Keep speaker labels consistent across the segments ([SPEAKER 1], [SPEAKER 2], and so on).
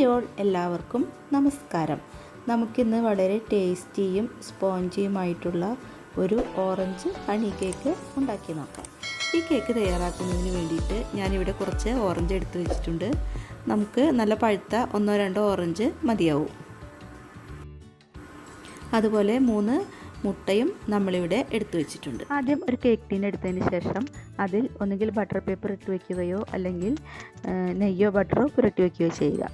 [SPEAKER 1] Hi all, എല്ലാവർക്കും നമസ്കാരം. നമുക്കിന്ന് വളരെ ടേസ്റ്റിയും സ്പോഞ്ചിയുമായിട്ടുള്ള ഒരു ഓറഞ്ച് ഹണി കേക്ക് ഉണ്ടാക്കി നോക്കാം. ഈ കേക്ക് തയ്യാറാക്കുന്നതിന് വേണ്ടിയിട്ട് ഞാനിവിടെ കുറച്ച് ഓറഞ്ച് എടുത്ത് വെച്ചിട്ടുണ്ട്. നമുക്ക് നല്ല പഴുത്ത 1-2 ഓറഞ്ച് മതിയാവും. അതുപോലെ 3 മുട്ടയും നമ്മളിവിടെ എടുത്തു വെച്ചിട്ടുണ്ട്. ആദ്യം ഒരു കേക്ക് ടീൻ എടുത്തതിന് ശേഷം അതിൽ ഒന്നുകിൽ ബട്ടർ പേപ്പർ ഇട്ട് വയ്ക്കുകയോ അല്ലെങ്കിൽ നെയ്യോ ബട്ടറോ പുരട്ടി വയ്ക്കുകയോ ചെയ്യുക.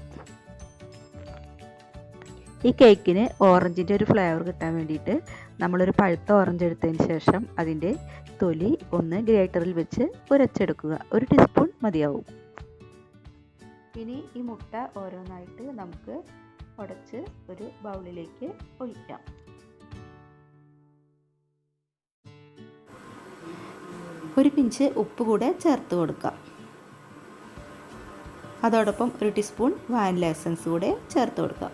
[SPEAKER 1] ഈ കേക്കിന് ഓറഞ്ചിൻ്റെ ഒരു ഫ്ലേവർ കിട്ടാൻ വേണ്ടിയിട്ട് നമ്മളൊരു പഴുത്ത ഓറഞ്ച് എടുത്തതിന് ശേഷം അതിൻ്റെ തൊലി ഒന്ന് ഗ്രേറ്ററിൽ വെച്ച് ഉരച്ചെടുക്കുക. 1 ടീസ്പൂൺ മതിയാവും. ഇനി ഈ മുട്ട ഓരോന്നായിട്ട് നമുക്ക് ഉടച്ച് ഒരു ബൗളിലേക്ക് ഒഴിക്കാം. ഒരു പിഞ്ച് ഉപ്പ് കൂടെ ചേർത്ത് കൊടുക്കാം. അതോടൊപ്പം 1 ടീസ്പൂൺ വാനില എസൻസ് കൂടെ ചേർത്ത് കൊടുക്കാം.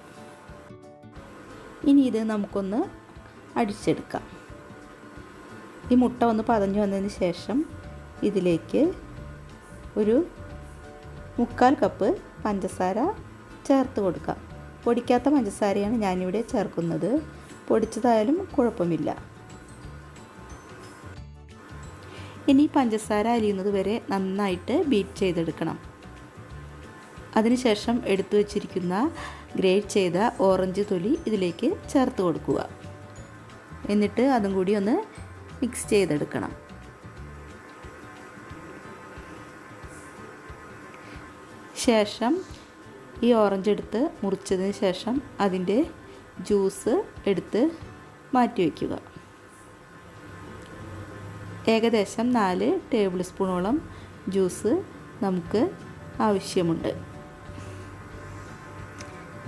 [SPEAKER 1] ഇനി ഇത് നമുക്കൊന്ന് അടിച്ചെടുക്കാം. ഈ മുട്ട ഒന്ന് പതഞ്ഞു വന്നതിന് ശേഷം ഇതിലേക്ക് ഒരു 3/4 കപ്പ് പഞ്ചസാര ചേർത്ത് കൊടുക്കാം. പൊടിക്കാത്ത പഞ്ചസാരയാണ് ഞാനിവിടെ ചേർക്കുന്നത്. പൊടിച്ചതായാലും കുഴപ്പമില്ല. ഇനി പഞ്ചസാര അലിയുന്നത് വരെ നന്നായിട്ട് ബീറ്റ് ചെയ്തെടുക്കണം. അതിനുശേഷം എടുത്തു വച്ചിരിക്കുന്ന ഗ്രേറ്റ് ചെയ്ത ഓറഞ്ച് തൊലി ഇതിലേക്ക് ചേർത്ത് കൊടുക്കുക. എന്നിട്ട് അതും കൂടി ഒന്ന് മിക്സ് ചെയ്തെടുക്കണം. ശേഷം ഈ ഓറഞ്ച് എടുത്ത് മുറിച്ചതിന് ശേഷം അതിൻ്റെ ജ്യൂസ് എടുത്ത് മാറ്റി വയ്ക്കുക. ഏകദേശം 4 ടേബിൾ സ്പൂണോളം ജ്യൂസ് നമുക്ക് ആവശ്യമുണ്ട്.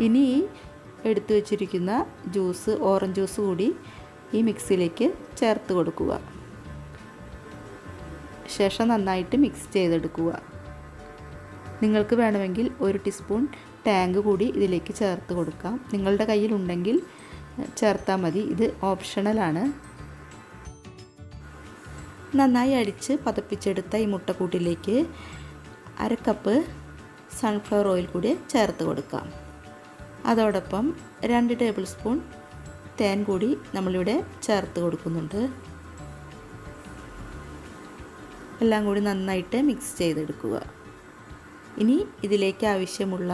[SPEAKER 1] ഇനി എടുത്തു വച്ചിരിക്കുന്ന ജ്യൂസ്, ഓറഞ്ച് ജ്യൂസ് കൂടി ഈ മിക്സിയിലേക്ക് ചേർത്ത് കൊടുക്കുക. ശേഷം നന്നായിട്ട് മിക്സ് ചെയ്തെടുക്കുക. നിങ്ങൾക്ക് വേണമെങ്കിൽ 1 ടീസ്പൂൺ ടാങ്ക് കൂടി ഇതിലേക്ക് ചേർത്ത് കൊടുക്കാം. നിങ്ങളുടെ കയ്യിലുണ്ടെങ്കിൽ ചേർത്താൽ മതി. ഇത് ഓപ്ഷണലാണ്. നന്നായി അടിച്ച് പതപ്പിച്ചെടുത്ത ഈ മുട്ടക്കൂട്ടിലേക്ക് 1/2 കപ്പ് സൺഫ്ലവർ ഓയിൽ കൂടി ചേർത്ത് കൊടുക്കാം. അതോടൊപ്പം 2 ടേബിൾ സ്പൂൺ തേൻ കൂടി നമ്മളിവിടെ ചേർത്ത് കൊടുക്കുന്നുണ്ട്. എല്ലാം കൂടി നന്നായിട്ട് മിക്സ് ചെയ്തെടുക്കുക. ഇനി ഇതിലേക്ക് ആവശ്യമുള്ള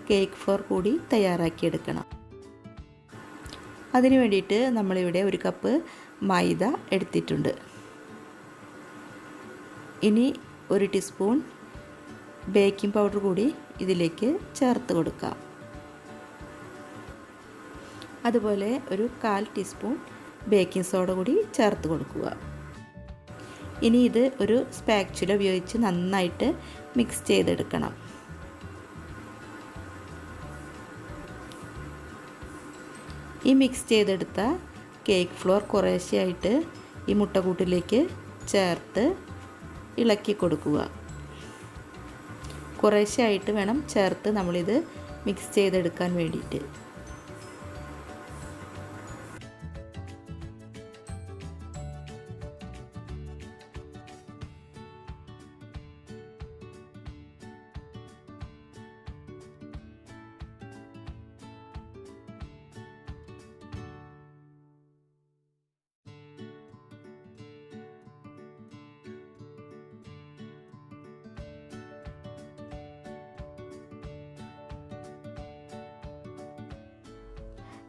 [SPEAKER 1] കേക്ക് ഫ്ലോർ കൂടി തയ്യാറാക്കിയെടുക്കണം. അതിനു വേണ്ടിയിട്ട് നമ്മളിവിടെ 1 കപ്പ് മൈദ എടുത്തിട്ടുണ്ട്. ഇനി 1 ടീസ്പൂൺ ബേക്കിംഗ് പൗഡർ കൂടി ഇതിലേക്ക് ചേർത്ത് കൊടുക്കാം. അതുപോലെ 1/4 ടീസ്പൂൺ ബേക്കിംഗ് സോഡ കൂടി ചേർത്ത് കൊടുക്കുക. ഇനി ഇത് ഒരു സ്പാച്ചുല ഉപയോഗിച്ച് നന്നായിട്ട് മിക്സ് ചെയ്തെടുക്കണം. ഈ മിക്സ് ചെയ്തെടുത്ത കേക്ക് ഫ്ലോർ കുറേശ്ശെയായിട്ട് ഈ മുട്ടക്കൂട്ടിലേക്ക് ചേർത്ത് ഇളക്കി കൊടുക്കുക. കുറേശ്ശെയായിട്ട് വേണം ചേർത്ത് നമ്മളിത് മിക്സ് ചെയ്തെടുക്കാൻ വേണ്ടിയിട്ട്.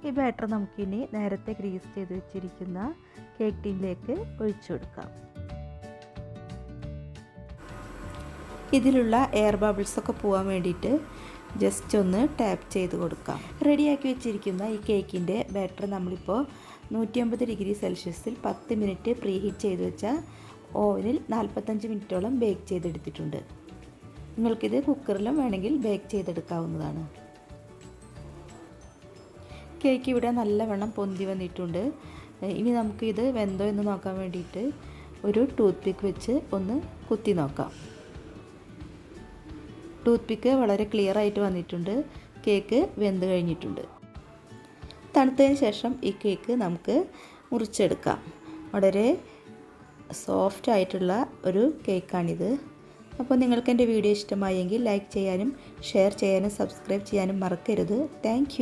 [SPEAKER 1] ഈ ബാറ്റർ നമുക്കിനി നേരത്തെ ഗ്രീസ് ചെയ്ത് വെച്ചിരിക്കുന്ന കേക്ക് ടീനിലേക്ക് ഒഴിച്ചു കൊടുക്കാം. ഇതിലുള്ള എയർ ബബിൾസൊക്കെ പോകാൻ വേണ്ടിയിട്ട് ജസ്റ്റ് ഒന്ന് ടാപ്പ് ചെയ്ത് കൊടുക്കാം. റെഡിയാക്കി വെച്ചിരിക്കുന്ന ഈ കേക്കിൻ്റെ ബാറ്റർ നമ്മളിപ്പോൾ 150 ഡിഗ്രി സെൽഷ്യസിൽ 10 മിനിറ്റ് പ്രീ ഹീറ്റ് ചെയ്ത് വെച്ച ഓവനിൽ 45 മിനിറ്റോളം ബേക്ക് ചെയ്തെടുത്തിട്ടുണ്ട്. നിങ്ങൾക്കിത് കുക്കറിലും വേണമെങ്കിൽ ബേക്ക് ചെയ്തെടുക്കാവുന്നതാണ്. കേക്ക് ഇവിടെ നല്ലവണ്ണം പൊന്തി വന്നിട്ടുണ്ട്. ഇനി നമുക്കിത് വെന്തോ എന്ന് നോക്കാൻ വേണ്ടിയിട്ട് ഒരു ടൂത്ത് പിക്ക് വെച്ച് ഒന്ന് കുത്തി നോക്കാം. ടൂത്ത് പിക്ക് വളരെ ക്ലിയർ ആയിട്ട് വന്നിട്ടുണ്ട്. കേക്ക് വെന്ത് കഴിഞ്ഞിട്ടുണ്ട്. തണുത്തതിന് ശേഷം ഈ കേക്ക് നമുക്ക് മുറിച്ചെടുക്കാം. വളരെ സോഫ്റ്റ് ആയിട്ടുള്ള ഒരു കേക്കാണിത്. അപ്പോൾ നിങ്ങൾക്ക് എൻ്റെ വീഡിയോ ഇഷ്ടമായെങ്കിൽ ലൈക്ക് ചെയ്യാനും ഷെയർ ചെയ്യാനും സബ്സ്ക്രൈബ് ചെയ്യാനും മറക്കരുത്. താങ്ക്